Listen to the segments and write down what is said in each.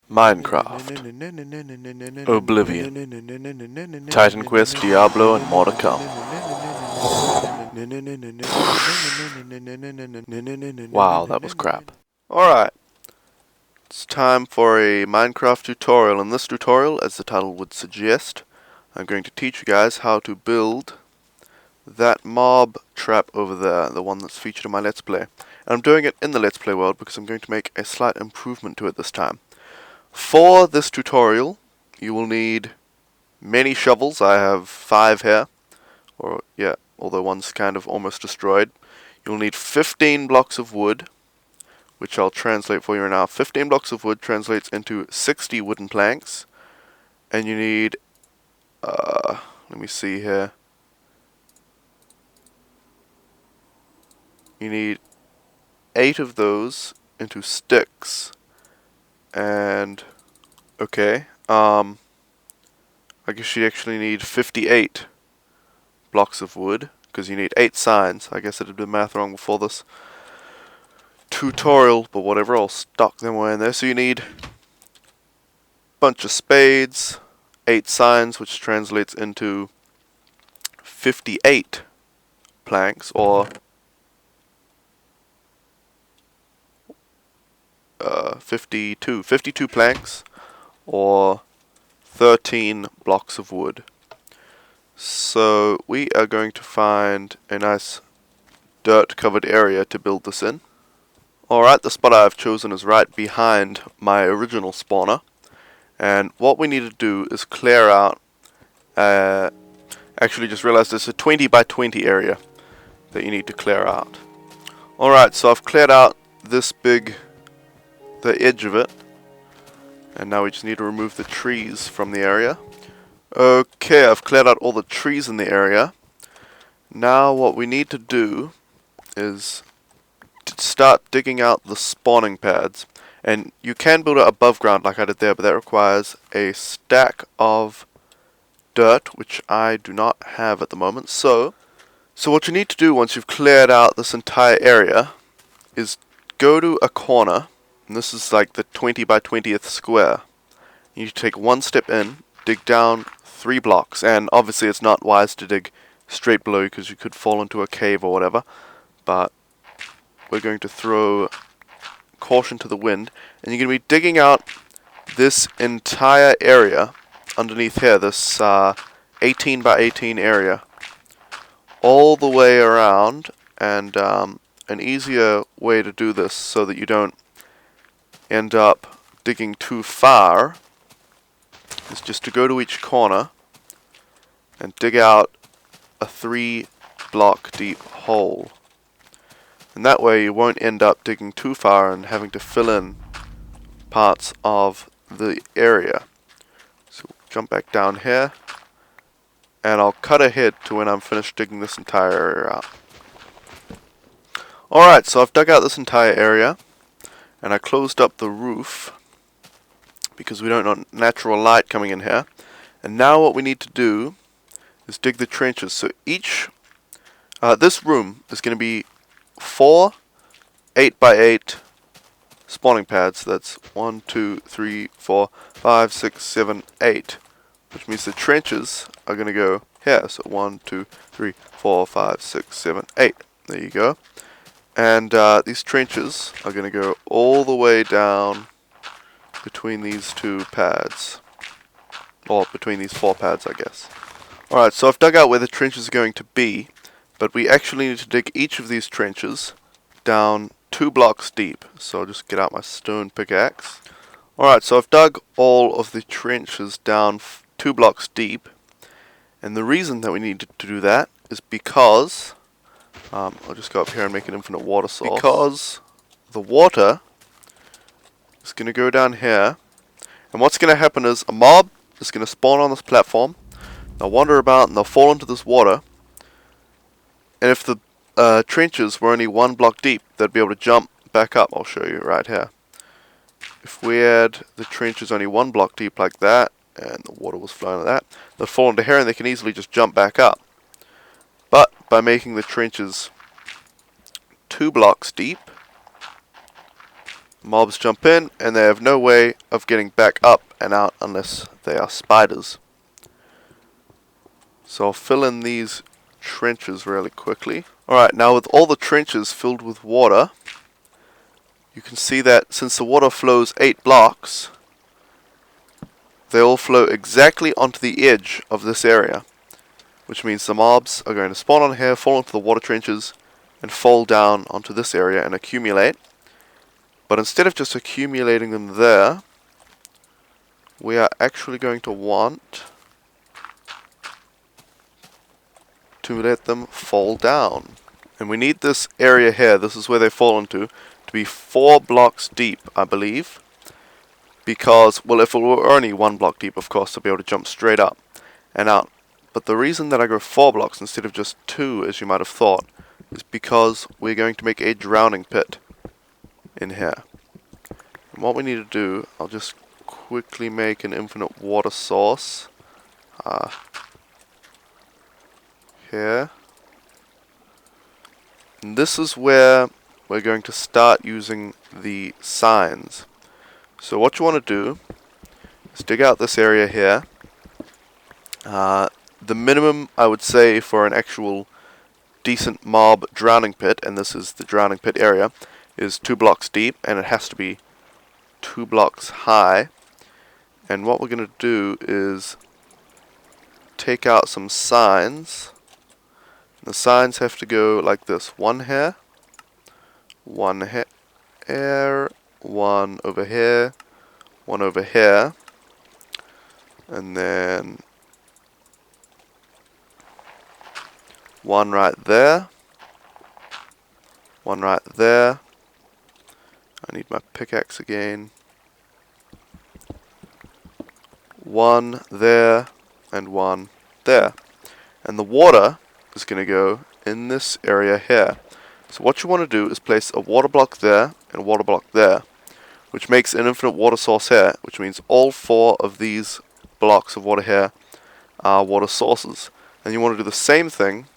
Minecraft, Oblivion, Titan Quest, Diablo, and more to come. Wow, that was crap. Alright, it's time for a Minecraft tutorial. In this tutorial, as the title would suggest, I'm going to teach you guys how to build that mob trap over there, the one that's featured in my Let's Play. And I'm doing it in the Let's Play world because I'm going to make a slight improvement to it this time. For this tutorial, you will need many shovels. I have 5 here. Although one's kind of almost destroyed. You'll need 15 blocks of wood, which I'll translate for you now. 15 blocks of wood translates into 60 wooden planks. And you need, let me see here. You need 8 of those into sticks. And, okay, I guess you actually need 58 blocks of wood, because you need 8 signs. I guess I did the math wrong before this tutorial, but whatever, I'll stock them away in there. So you need a bunch of spades, 8 signs, which translates into 58 planks, or 52 planks, or 13 blocks of wood. So we are going to find a nice dirt covered area to build this in. Alright, the spot I've chosen is right behind my original spawner, and what we need to do is clear out, actually just realized it's a 20 by 20 area that you need to clear out. Alright, so I've cleared out this the edge of it, and now we just need to remove the trees from the area. Okay, I've cleared out all the trees in the area. Now what we need to do is start digging out the spawning pads. And you can build it above ground like I did there, but that requires a stack of dirt, which I do not have at the moment. So what you need to do once you've cleared out this entire area is go to a corner, and this is like the 20 by 20th square. You need to take one step in, dig down 3 blocks, and obviously it's not wise to dig straight below because you could fall into a cave or whatever, but we're going to throw caution to the wind, and you're going to be digging out this entire area underneath here, this 18 by 18 area, all the way around. And an easier way to do this so that you don't end up digging too far is just to go to each corner and dig out a 3 block deep hole. And that way you won't end up digging too far and having to fill in parts of the area. So jump back down here, and I'll cut ahead to when I'm finished digging this entire area out. Alright, so I've dug out this entire area, and I closed up the roof because we don't want natural light coming in here. And now what we need to do is dig the trenches. So each, this room is going to be 4 8 by 8 spawning pads. That's 1, 2, 3, 4, 5, 6, 7, 8. Which means the trenches are going to go here. So 1, 2, 3, 4, 5, 6, 7, 8. There you go. And these trenches are going to go all the way down between these 2 pads. Or between these 4 pads, I guess. Alright, so I've dug out where the trenches are going to be, but we actually need to dig each of these trenches down 2 blocks deep. So I'll just get out my stone pickaxe. Alright, so I've dug all of the trenches down 2 blocks deep. And the reason that we need to do that is because I'll just go up here and make an infinite water source. Because the water is going to go down here, and what's going to happen is a mob is going to spawn on this platform. They'll wander about and they'll fall into this water. And if the trenches were only 1 block deep, they'd be able to jump back up. I'll show you right here. If we had the trenches only 1 block deep like that, and the water was flowing like that, they'll fall into here and they can easily just jump back up. But by making the trenches 2 blocks deep, Mobs jump in, and they have no way of getting back up and out unless they are spiders. So I'll fill in these trenches really quickly. Alright, now with all the trenches filled with water, you can see that since the water flows 8 blocks, they all flow exactly onto the edge of this area, which means the mobs are going to spawn on here, fall into the water trenches, and fall down onto this area and accumulate. But instead of just accumulating them there, we are actually going to want to let them fall down. And we need this area here, this is where they fall into, to be 4 blocks deep, I believe. Because, well, if it were only 1 block deep, of course, they'll be able to jump straight up and out. But the reason that I go 4 blocks instead of just 2, as you might have thought, is because we're going to make a drowning pit in here. And what we need to do, I'll just quickly make an infinite water source. Here. And this is where we're going to start using the signs. So what you want to do is dig out this area here. The minimum, I would say, for an actual decent mob drowning pit, and this is the drowning pit area, is 2 blocks deep, and it has to be 2 blocks high. And what we're going to do is take out some signs. The signs have to go like this: 1 here, 1 here, 1 over here, 1 over here, and then 1 right there, 1 right there. I need my pickaxe again. 1 there, and 1 there. And the water is going to go in this area here. So what you want to do is place a water block there and a water block there, which makes an infinite water source here, which means all 4 of these blocks of water here are water sources. And you want to do the same thing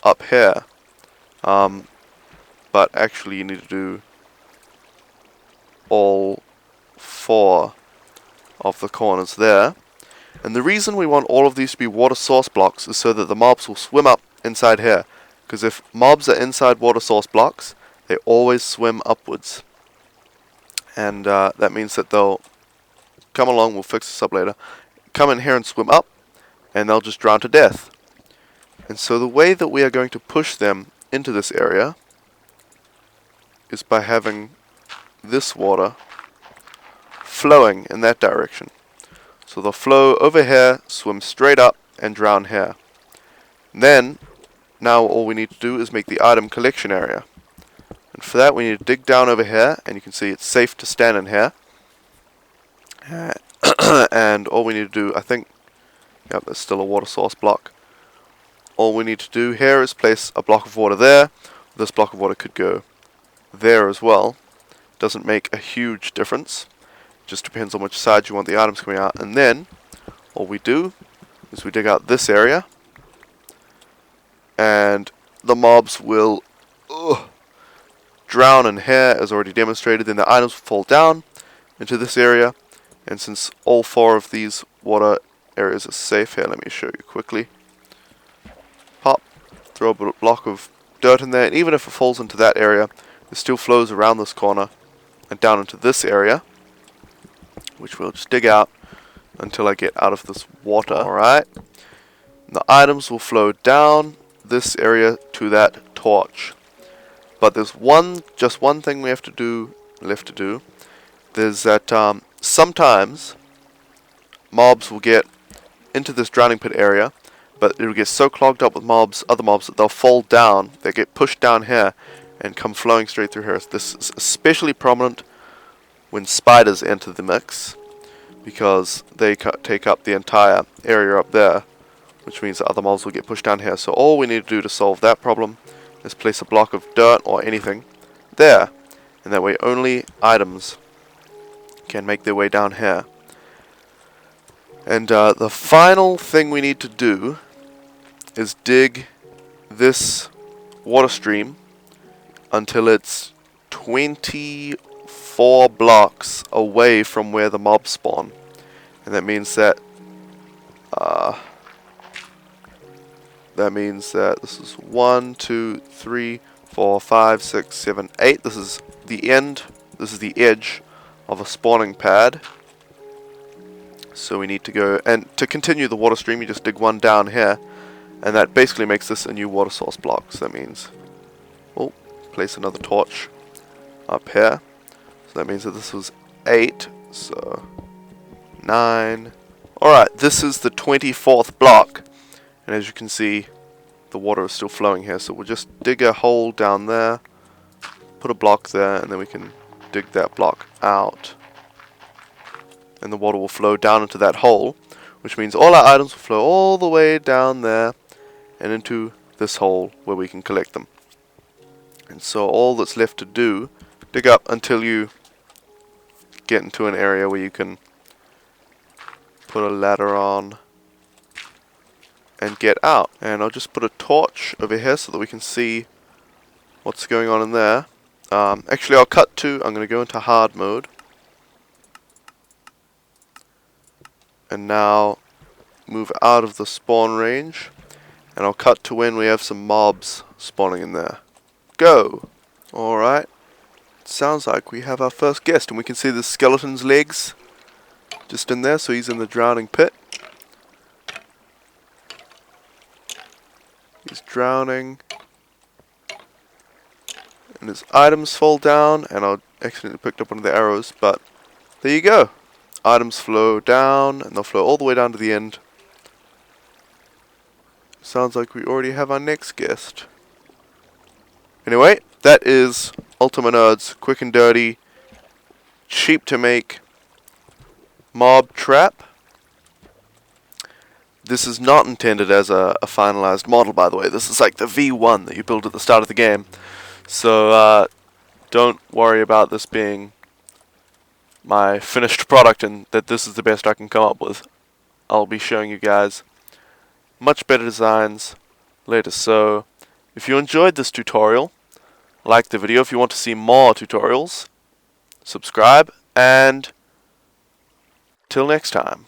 up here, but actually you need to do all 4 of the corners there. And the reason we want all of these to be water source blocks is so that the mobs will swim up inside here. Because if mobs are inside water source blocks, they always swim upwards. And that means that they'll come along, we'll fix this up later, come in here and swim up, and they'll just drown to death. And so the way that we are going to push them into this area is by having this water flowing in that direction. So they'll flow over here, swim straight up, and drown here. Then, now all we need to do is make the item collection area. And for that we need to dig down over here, and you can see it's safe to stand in here. And all we need to do, I think, yep, there's still a water source block. All we need to do here is place a block of water there. This block of water could go there as well. Doesn't make a huge difference. Just depends on which side you want the items coming out. And then all we do is we dig out this area, and the mobs will drown in here as already demonstrated. Then the items will fall down into this area, and since all 4 of these water areas are safe, here let me show you quickly. Pop, throw a block of dirt in there, and even if it falls into that area, it still flows around this corner and down into this area, which we'll just dig out until I get out of this water. Alright. The items will flow down this area to that torch. But there's just one thing we have to do, left to do. There's that sometimes mobs will get into this drowning pit area, but it'll get so clogged up with other mobs, that they'll fall down, they get pushed down here, and come flowing straight through here. This is especially prominent when spiders enter the mix, because they take up the entire area up there, which means that other mobs will get pushed down here. So all we need to do to solve that problem is place a block of dirt or anything there, and that way only items can make their way down here. And the final thing we need to do is dig this water stream until it's 24 4 blocks away from where the mobs spawn. And that means that this is 1, 2, 3, 4, 5, 6, 7, 8. This is the end. This is the edge of a spawning pad. So we need to go, and to continue the water stream, you just dig one down here, and that basically makes this a new water source block. So that means, place another torch up here. So that means that this was 8, so 9. Alright, this is the 24th block, and as you can see, the water is still flowing here, so we'll just dig a hole down there, put a block there, and then we can dig that block out. And the water will flow down into that hole, which means all our items will flow all the way down there and into this hole where we can collect them. And so all that's left to do, dig up until you get into an area where you can put a ladder on and get out. And I'll just put a torch over here so that we can see what's going on in there. Actually, I'll cut to, I'm going to go into hard mode. And now move out of the spawn range, and I'll cut to when we have some mobs spawning in there. Go! Alright, sounds like we have our first guest, and we can see the skeleton's legs just in there, so he's in the drowning pit. He's drowning, and his items fall down, and I accidentally picked up one of the arrows, but there you go. Items flow down, and they'll flow all the way down to the end. Sounds like we already have our next guest. Anyway, that is Ultima Nerd's quick and dirty, cheap to make mob trap. This is not intended as a finalized model, by the way. This is like the V1 that you build at the start of the game. So don't worry about this being my finished product and that this is the best I can come up with. I'll be showing you guys much better designs later. So if you enjoyed this tutorial, like the video. If you want to see more tutorials, subscribe, and till next time.